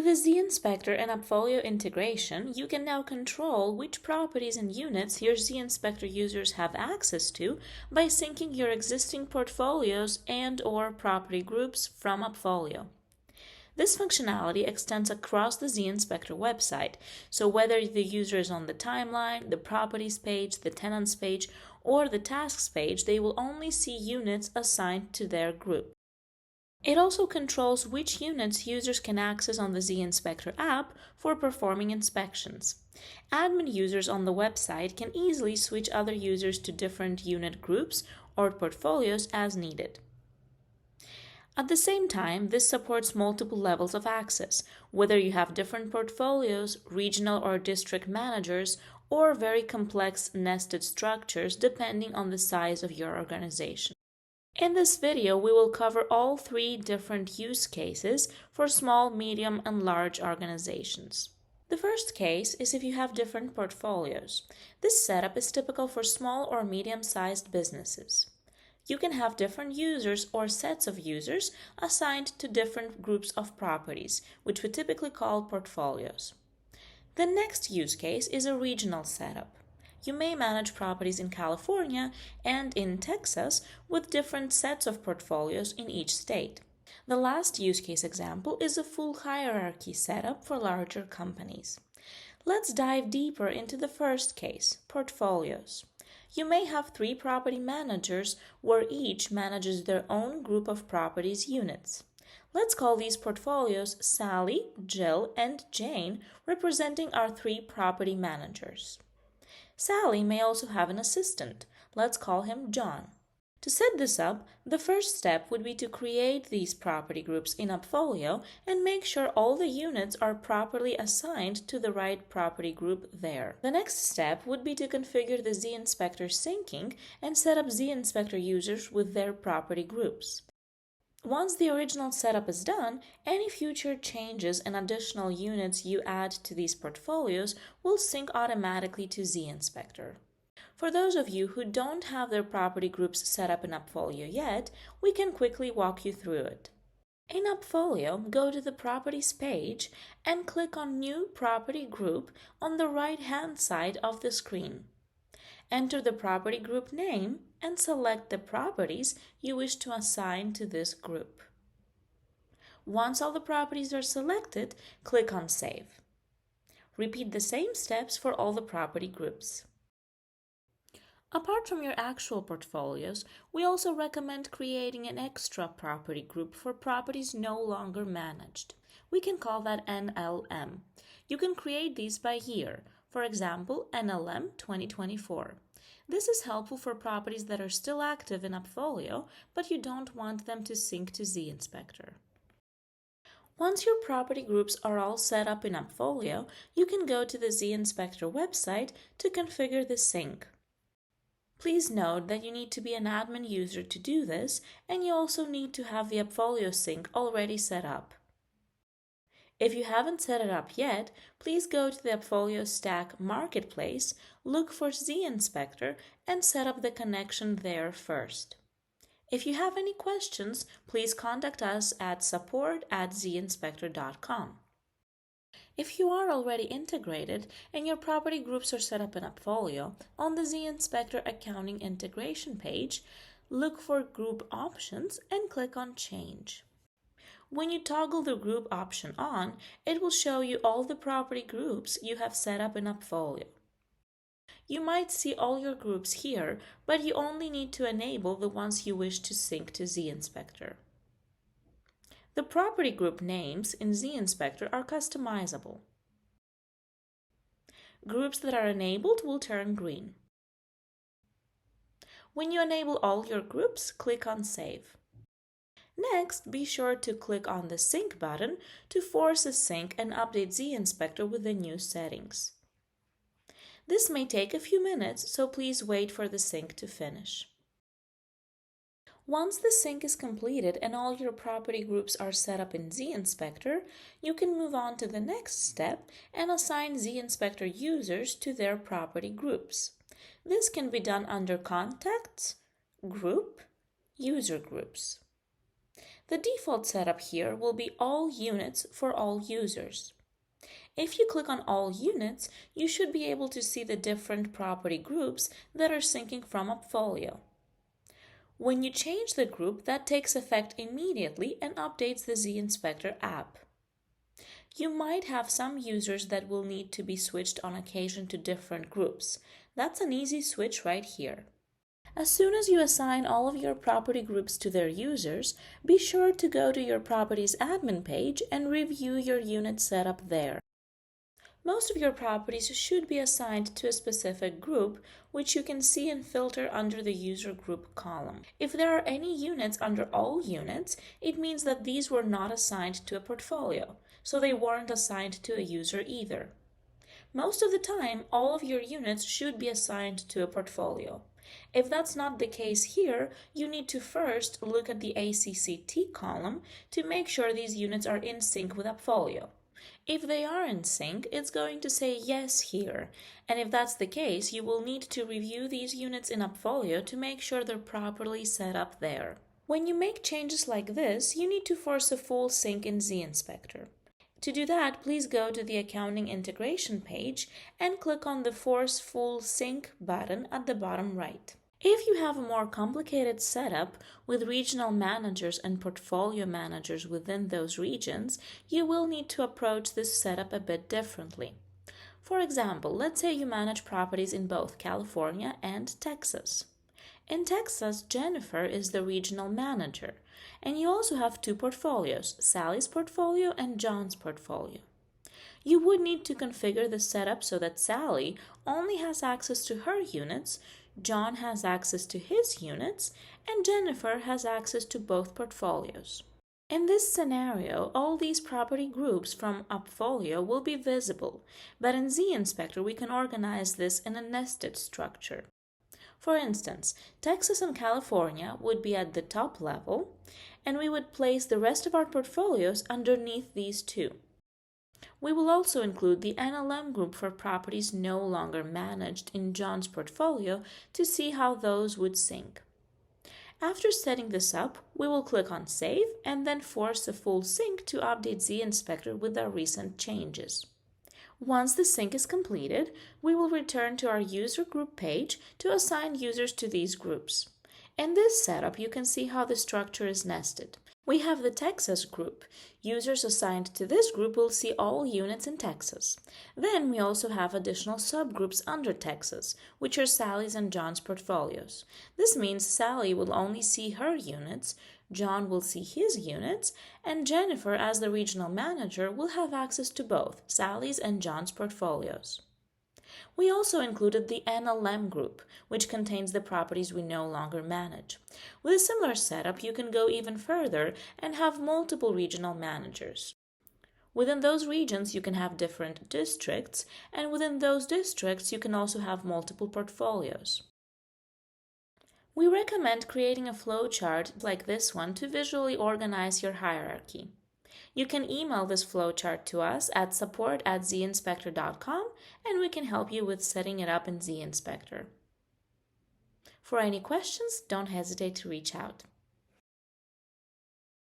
With the zInspector and AppFolio integration, you can now control which properties and units your zInspector users have access to by syncing your existing portfolios and/or property groups from AppFolio. This functionality extends across the zInspector website, so whether the user is on the timeline, the properties page, the tenants page, or the tasks page, they will only see units assigned to their group. It also controls which units users can access on the zInspector app for performing inspections. Admin users on the website can easily switch other users to different unit groups or portfolios as needed. At the same time, this supports multiple levels of access, whether you have different portfolios, regional or district managers, or very complex nested structures depending on the size of your organization. In this video, we will cover all three different use cases for small, medium, and large organizations. The first case is if you have different portfolios. This setup is typical for small or medium-sized businesses. You can have different users or sets of users assigned to different groups of properties, which we typically call portfolios. The next use case is a regional setup. You may manage properties in California and in Texas with different sets of portfolios in each state. The last use case example is a full hierarchy setup for larger companies. Let's dive deeper into the first case, portfolios. You may have 3 property managers where each manages their own group of properties units. Let's call these portfolios Sally, Jill, and Jane, representing our 3 property managers. Sally may also have an assistant. Let's call him John. To set this up, the first step would be to create these property groups in AppFolio and make sure all the units are properly assigned to the right property group there. The next step would be to configure the zInspector syncing and set up zInspector users with their property groups. Once the original setup is done, any future changes and additional units you add to these portfolios will sync automatically to zInspector. For those of you who don't have their property groups set up in AppFolio yet, we can quickly walk you through it. In AppFolio, go to the Properties page and click on New Property Group on the right-hand side of the screen. Enter the property group name and select the properties you wish to assign to this group. Once all the properties are selected, click on Save. Repeat the same steps for all the property groups. Apart from your actual portfolios, we also recommend creating an extra property group for properties no longer managed. We can call that NLM. You can create these by year. For example, NLM 2024. This is helpful for properties that are still active in AppFolio, but you don't want them to sync to zInspector. Once your property groups are all set up in AppFolio, you can go to the zInspector website to configure the sync. Please note that you need to be an admin user to do this, and you also need to have the AppFolio sync already set up. If you haven't set it up yet, please go to the AppFolio Stack Marketplace, look for zInspector, and set up the connection there first. If you have any questions, please contact us at support@zinspector.com. If you are already integrated and your property groups are set up in AppFolio, on the zInspector Accounting Integration page, look for Group Options and click on Change. When you toggle the group option on, it will show you all the property groups you have set up in AppFolio. You might see all your groups here, but you only need to enable the ones you wish to sync to zInspector. The property group names in zInspector are customizable. Groups that are enabled will turn green. When you enable all your groups, click on Save. Next, be sure to click on the Sync button to force a sync and update zInspector with the new settings. This may take a few minutes, so please wait for the sync to finish. Once the sync is completed and all your property groups are set up in zInspector, you can move on to the next step and assign zInspector users to their property groups. This can be done under Contacts, Group, User Groups. The default setup here will be all units for all users. If you click on all units, you should be able to see the different property groups that are syncing from AppFolio. When you change the group, that takes effect immediately and updates the zInspector app. You might have some users that will need to be switched on occasion to different groups. That's an easy switch right here. As soon as you assign all of your property groups to their users, be sure to go to your properties admin page and review your unit setup there. Most of your properties should be assigned to a specific group, which you can see and filter under the user group column. If there are any units under all units, it means that these were not assigned to a portfolio, so they weren't assigned to a user either. Most of the time, all of your units should be assigned to a portfolio. If that's not the case here, you need to first look at the ACCT column to make sure these units are in sync with AppFolio. If they are in sync, it's going to say yes here, and if that's the case, you will need to review these units in AppFolio to make sure they're properly set up there. When you make changes like this, you need to force a full sync in zInspector. To do that, please go to the Accounting Integration page and click on the Force Full Sync button at the bottom right. If you have a more complicated setup with regional managers and portfolio managers within those regions, you will need to approach this setup a bit differently. For example, let's say you manage properties in both California and Texas. In Texas, Jennifer is the regional manager, and you also have two portfolios, Sally's portfolio and John's portfolio. You would need to configure the setup so that Sally only has access to her units, John has access to his units, and Jennifer has access to both portfolios. In this scenario, all these property groups from AppFolio will be visible, but in zInspector we can organize this in a nested structure. For instance, Texas and California would be at the top level, and we would place the rest of our portfolios underneath these two. We will also include the NLM group for properties no longer managed in John's portfolio to see how those would sync. After setting this up, we will click on Save and then force a full sync to update zInspector with our recent changes. Once the sync is completed, we will return to our user group page to assign users to these groups. In this setup, you can see how the structure is nested. We have the Texas group. Users assigned to this group will see all units in Texas. Then we also have additional subgroups under Texas, which are Sally's and John's portfolios. This means Sally will only see her units, John will see his units, and Jennifer, as the regional manager, will have access to both Sally's and John's portfolios. We also included the NLM group, which contains the properties we no longer manage. With a similar setup, you can go even further and have multiple regional managers. Within those regions, you can have different districts, and within those districts, you can also have multiple portfolios. We recommend creating a flowchart like this one to visually organize your hierarchy. You can email this flowchart to us at support@zInspector.com and we can help you with setting it up in zInspector. For any questions, don't hesitate to reach out.